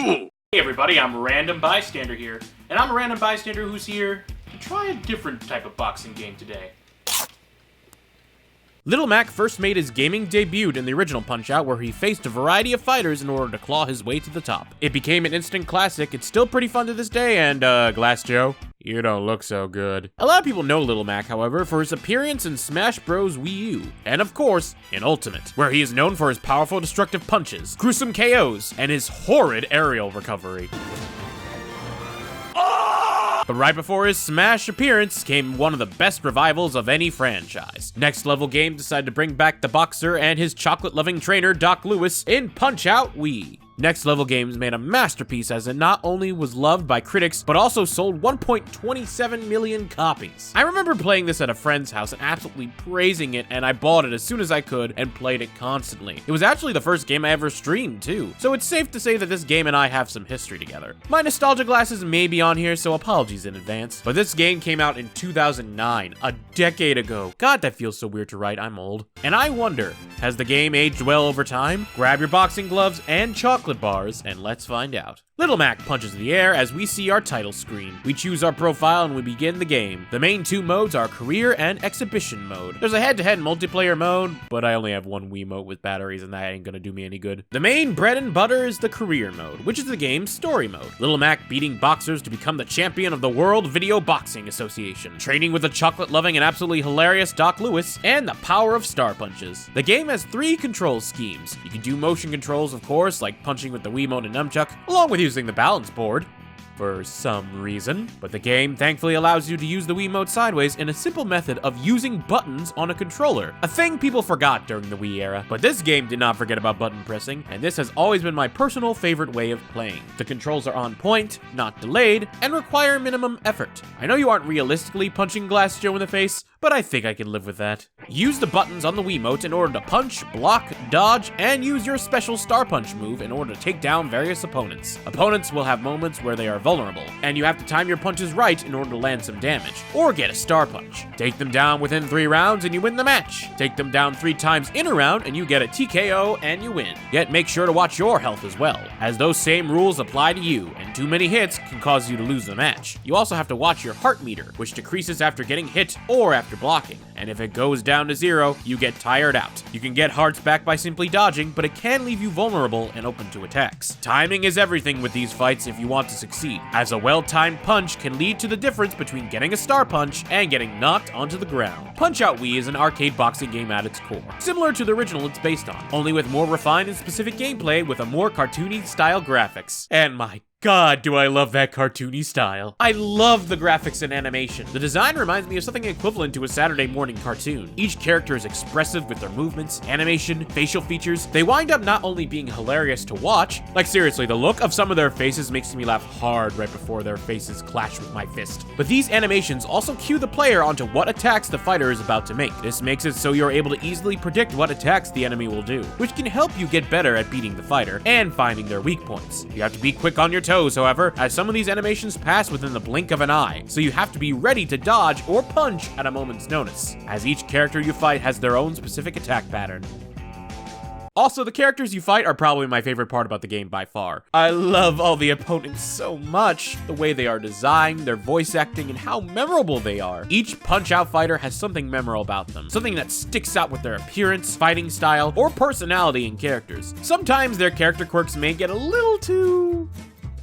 Hey everybody, I'm Random Bystander here, and I'm a random bystander who's here to try a different type of boxing game today. Little Mac first made his gaming debut in the original Punch-Out, where he faced a variety of fighters in order to claw his way to the top. It became an instant classic. It's still pretty fun to this day, and Glass Joe, you don't look so good. A lot of people know Little Mac, however, for his appearance in Smash Bros. Wii U, and of course, in Ultimate, where he is known for his powerful destructive punches, gruesome KOs, and his horrid aerial recovery. But right before his Smash appearance came one of the best revivals of any franchise. Next Level Games decided to bring back the boxer and his chocolate-loving trainer Doc Lewis in Punch-Out Wii. Next Level Games made a masterpiece, as it not only was loved by critics, but also sold 1.27 million copies. I remember playing this at a friend's house and absolutely praising it, and I bought it as soon as I could and played it constantly. It was actually the first game I ever streamed too, so it's safe to say that this game and I have some history together. My nostalgia glasses may be on here, so apologies in advance, but this game came out in 2009, a decade ago. God, that feels so weird to write, I'm old. And I wonder, has the game aged well over time? Grab your boxing gloves and chocolate bars, and let's find out. Little Mac punches the air as we see our title screen. We choose our profile and we begin the game. The main two modes are career and exhibition mode. There's a head-to-head multiplayer mode, but I only have one Wiimote with batteries and that ain't gonna do me any good. The main bread and butter is the career mode, which is the game's story mode. Little Mac beating boxers to become the champion of the World Video Boxing Association, training with the chocolate-loving and absolutely hilarious Doc Lewis, and the power of star punches. The game has 3 control schemes. You can do motion controls, of course, like punching with the Wiimote and nunchuck, along with using the balance board for some reason, but the game thankfully allows you to use the Wiimote sideways in a simple method of using buttons on a controller, a thing people forgot during the Wii era. But this game did not forget about button pressing, and this has always been my personal favorite way of playing. The controls are on point, not delayed, and require minimum effort. I know you aren't realistically punching Glass Joe in the face, but I think I can live with that. Use the buttons on the Wiimote in order to punch, block, dodge, and use your special Star Punch move in order to take down various opponents. Opponents will have moments where they are vulnerable, and you have to time your punches right in order to land some damage, or get a Star Punch. Take them down within 3 rounds and you win the match. Take them down 3 times in a round and you get a TKO and you win. Yet make sure to watch your health as well, as those same rules apply to you, and too many hits can cause you to lose the match. You also have to watch your heart meter, which decreases after getting hit or after blocking, and if it goes down to 0, you get tired out. You can get hearts back by simply dodging, but it can leave you vulnerable and open to attacks. Timing is everything with these fights if you want to succeed, as a well-timed punch can lead to the difference between getting a Star Punch and getting knocked onto the ground. Punch-Out Wii is an arcade boxing game at its core, similar to the original it's based on, only with more refined and specific gameplay with a more cartoony style graphics. And my God, do I love that cartoony style. I love the graphics and animation. The design reminds me of something equivalent to a Saturday morning cartoon. Each character is expressive with their movements, animation, facial features. They wind up not only being hilarious to watch, like seriously, the look of some of their faces makes me laugh hard right before their faces clash with my fist. But these animations also cue the player onto what attacks the fighter is about to make. This makes it so you're able to easily predict what attacks the enemy will do, which can help you get better at beating the fighter and finding their weak points. You have to be quick on your toes, however, as some of these animations pass within the blink of an eye, so you have to be ready to dodge or punch at a moment's notice, as each character you fight has their own specific attack pattern. Also, the characters you fight are probably my favorite part about the game by far. I love all the opponents so much, the way they are designed, their voice acting, and how memorable they are. Each Punch-Out fighter has something memorable about them, something that sticks out with their appearance, fighting style, or personality in characters. Sometimes their character quirks may get a little too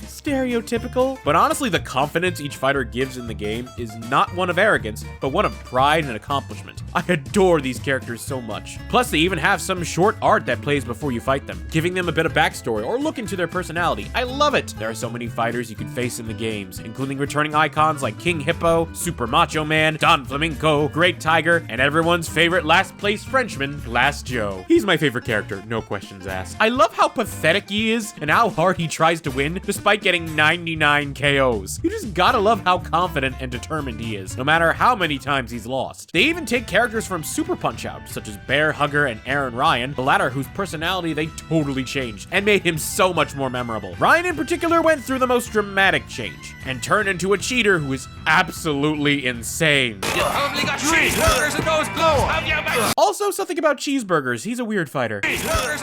stereotypical, but honestly, the confidence each fighter gives in the game is not one of arrogance, but one of pride and accomplishment. I adore these characters so much. Plus, they even have some short art that plays before you fight them, giving them a bit of backstory or look into their personality. I love it! There are so many fighters you can face in the games, including returning icons like King Hippo, Super Macho Man, Don Flamenco, Great Tiger, and everyone's favorite last place Frenchman, Glass Joe. He's my favorite character, no questions asked. I love how pathetic he is and how hard he tries to win, despite getting getting 99 KOs. You just gotta love how confident and determined he is, no matter how many times he's lost. They even take characters from Super Punch-Out, such as Bear Hugger and Aran Ryan, the latter whose personality they totally changed and made him so much more memorable. Ryan in particular went through the most dramatic change and turned into a cheater who is absolutely insane. You probably got cheeseburgers and those gloves, have you, mate? Also, something about cheeseburgers, he's a weird fighter.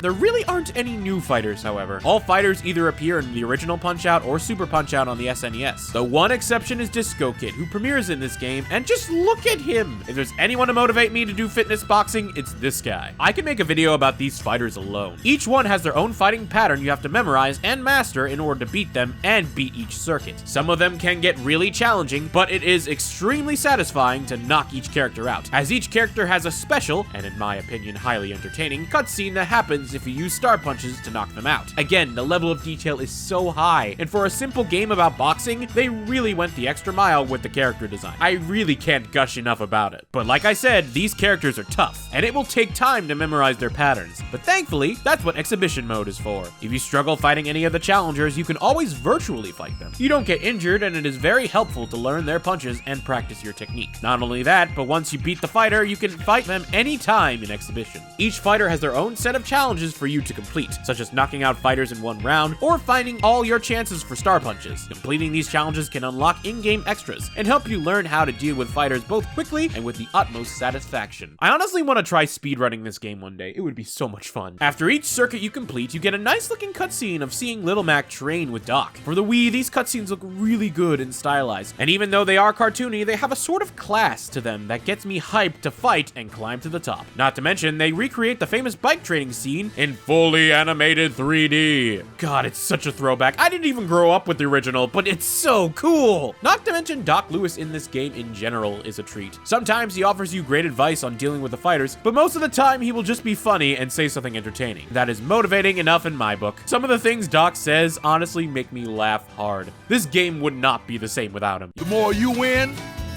There really aren't any new fighters, however. All fighters either appear in the original Punch-Out or Super Punch-Out on the SNES. The one exception is Disco Kid, who premieres in this game, and just look at him. If there's anyone to motivate me to do fitness boxing, it's this guy. I can make a video about these fighters alone. Each one has their own fighting pattern you have to memorize and master in order to beat them and beat each circuit. Some of them can get really challenging, but it is extremely satisfying to knock each character out, as each character has a special, and in my opinion highly entertaining, cutscene that happens if you use star punches to knock them out. Again, the level of detail is so high, and for a simple game about boxing, they really went the extra mile with the character design. I really can't gush enough about it. But like I said, these characters are tough, and it will take time to memorize their patterns. But thankfully, that's what exhibition mode is for. If you struggle fighting any of the challengers, you can always virtually fight them. You don't get injured, and it is very helpful to learn their punches and practice your technique. Not only that, but once you beat the fighter, you can fight them anytime in exhibition. Each fighter has their own set of challenges for you to complete, such as knocking out fighters in one round, or finding all your chances for star punches. Completing these challenges can unlock in-game extras, and help you learn how to deal with fighters both quickly and with the utmost satisfaction. I honestly want to try speedrunning this game one day. It would be so much fun. After each circuit you complete, you get a nice looking cutscene of seeing Little Mac train with Doc. For the Wii, these cutscenes look really good and stylized, and even though they are cartoony, they have a sort of class to them that gets me hyped to fight and climb to the top. Not to mention, they recreate the famous bike training scene in fully animated 3D. God, it's such a throwback. I didn't even grow up with the original, but it's so cool. Not to mention, Doc Lewis in this game in general is a treat. Sometimes he offers you great advice on dealing with the fighters, but most of the time he will just be funny and say something entertaining. That is motivating enough in my book. Some of the things Doc says honestly make me laugh hard. This game would not be the same without him. The more you win,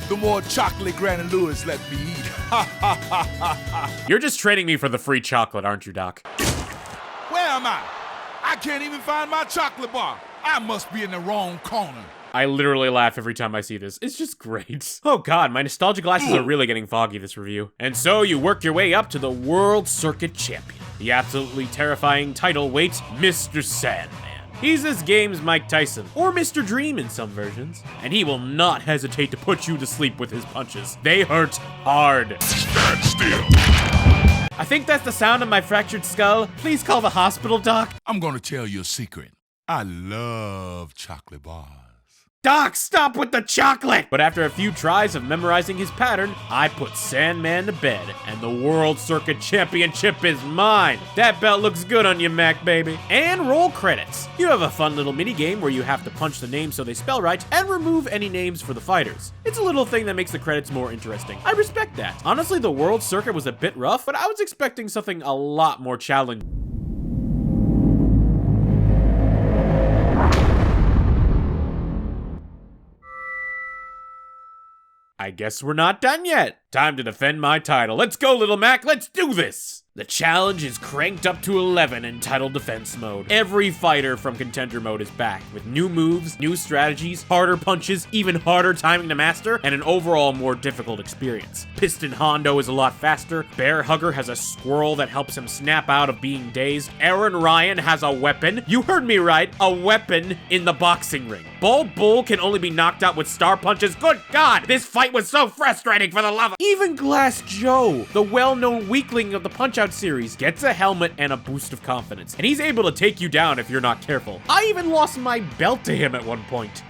the more chocolate Granny Lewis let me eat. You're just training me for the free chocolate, aren't you, Doc? Where am I? I can't even find my chocolate bar. I must be in the wrong corner. I literally laugh every time I see this. It's just great. Oh god, my nostalgia glasses are really getting foggy this review. And so you work your way up to the World Circuit Champion. The absolutely terrifying title waits Mr. Sandman. He's this game's Mike Tyson, or Mr. Dream in some versions, and he will not hesitate to put you to sleep with his punches. They hurt hard. Stand still. I think that's the sound of my fractured skull. Please call the hospital, Doc. I'm gonna tell you a secret. I love chocolate bars. Doc, stop with the chocolate! But after a few tries of memorizing his pattern, I put Sandman to bed, and the World Circuit Championship is mine. That belt looks good on you, Mac, baby. And roll credits. You have a fun little mini game where you have to punch the names so they spell right, and remove any names for the fighters. It's a little thing that makes the credits more interesting. I respect that. Honestly, the World Circuit was a bit rough, but I was expecting something a lot more challenging. I guess we're not done yet. Time to defend my title. Let's go, Little Mac. Let's do this. The challenge is cranked up to 11 in title defense mode. Every fighter from contender mode is back with new moves, new strategies, harder punches, even harder timing to master, and an overall more difficult experience. Piston Hondo is a lot faster. Bear Hugger has a squirrel that helps him snap out of being dazed. Aran Ryan has a weapon. You heard me right, a weapon in the boxing ring. Bald Bull can only be knocked out with star punches. Good God, this fight was so frustrating, for the love of... Even Glass Joe, the well-known weakling of the Punch-Out series, gets a helmet and a boost of confidence, and he's able to take you down if you're not careful. I even lost my belt to him at one point.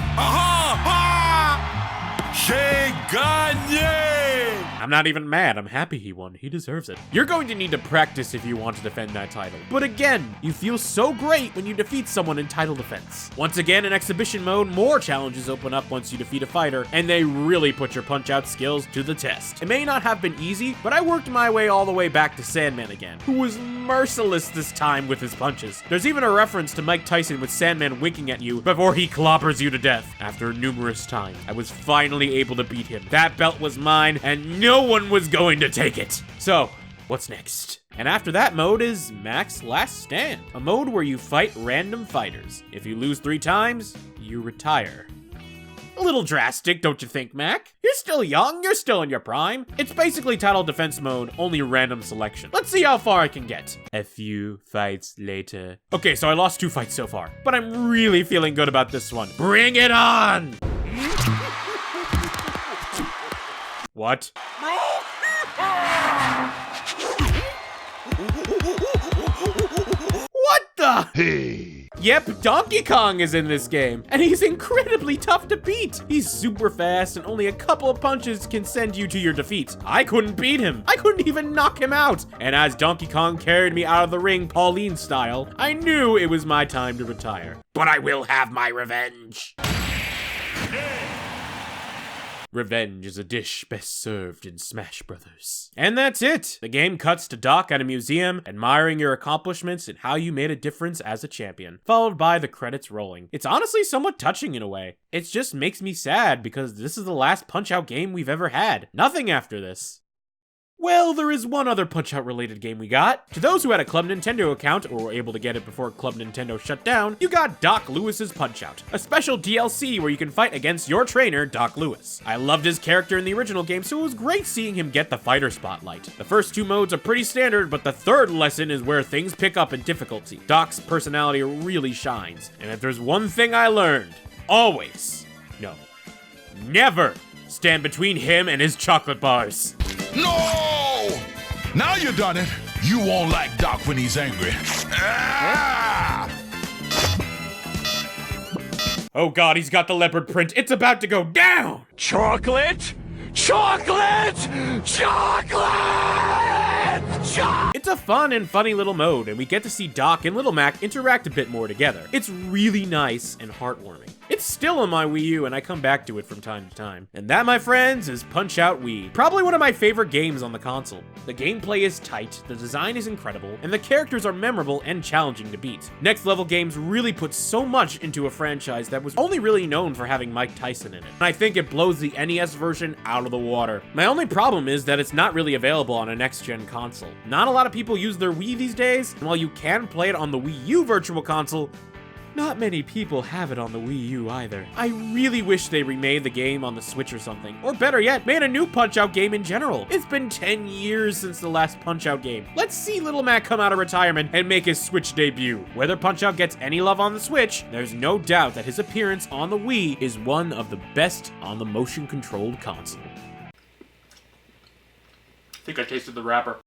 I'm not even mad, I'm happy he won. He deserves it. You're going to need to practice if you want to defend that title. But again, you feel so great when you defeat someone in title defense. Once again, in exhibition mode, more challenges open up once you defeat a fighter, and they really put your punch-out skills to the test. It may not have been easy, but I worked my way all the way back to Sandman again, who was merciless this time with his punches. There's even a reference to Mike Tyson with Sandman winking at you before he clobbers you to death. After numerous times, I was finally able to beat him. That belt was mine, and no one was going to take it. So, What's next? And after that mode is Mac's Last Stand, a mode where you fight random fighters. If you lose 3 times, you retire. A little drastic, don't you think, Mac? You're still young, you're still in your prime. It's basically title defense mode, only random selection. Let's see how far I can get. A few fights later. Okay, so I lost 2 fights so far, but I'm really feeling good about this one. Bring it on! What? What the? Hey. Yep, Donkey Kong is in this game, and he's incredibly tough to beat. He's super fast, and only a couple of punches can send you to your defeat. I couldn't beat him. I couldn't even knock him out. And as Donkey Kong carried me out of the ring Pauline style, I knew it was my time to retire. But I will have my revenge. Revenge is a dish best served in Smash Brothers. And that's it! The game cuts to Doc at a museum, admiring your accomplishments and how you made a difference as a champion, followed by the credits rolling. It's honestly somewhat touching in a way. It just makes me sad because this is the last Punch-Out game we've ever had. Nothing after this. Well, there is one other Punch-Out related game we got. To those who had a Club Nintendo account or were able to get it before Club Nintendo shut down, you got Doc Lewis's Punch-Out, a special DLC where you can fight against your trainer, Doc Lewis. I loved his character in the original game, so it was great seeing him get the fighter spotlight. The first 2 modes are pretty standard, but the third lesson is where things pick up in difficulty. Doc's personality really shines, and if there's one thing I learned, always, no, never stand between him and his chocolate bars. No! Now you done it. You won't like Doc when he's angry. Ah! Oh god, he's got the leopard print. It's about to go down! Chocolate! Chocolate! Chocolate! It's a fun and funny little mode, and we get to see Doc and Little Mac interact a bit more together. It's really nice and heartwarming. It's still on my Wii U, and I come back to it from time to time. And that, my friends, is Punch-Out Wii. Probably one of my favorite games on the console. The gameplay is tight, the design is incredible, and the characters are memorable and challenging to beat. Next Level Games really put so much into a franchise that was only really known for having Mike Tyson in it. And I think it blows the NES version out of the water. My only problem is that it's not really available on a next-gen console. Not a lot of people use their Wii these days, and while you can play it on the Wii U Virtual Console, not many people have it on the Wii U either. I really wish they remade the game on the Switch or something. Or better yet, made a new Punch-Out game in general. It's been 10 years since the last Punch-Out game. Let's see Little Mac come out of retirement and make his Switch debut. Whether Punch-Out gets any love on the Switch, there's no doubt that his appearance on the Wii is one of the best on the motion-controlled console. I think I tasted the wrapper.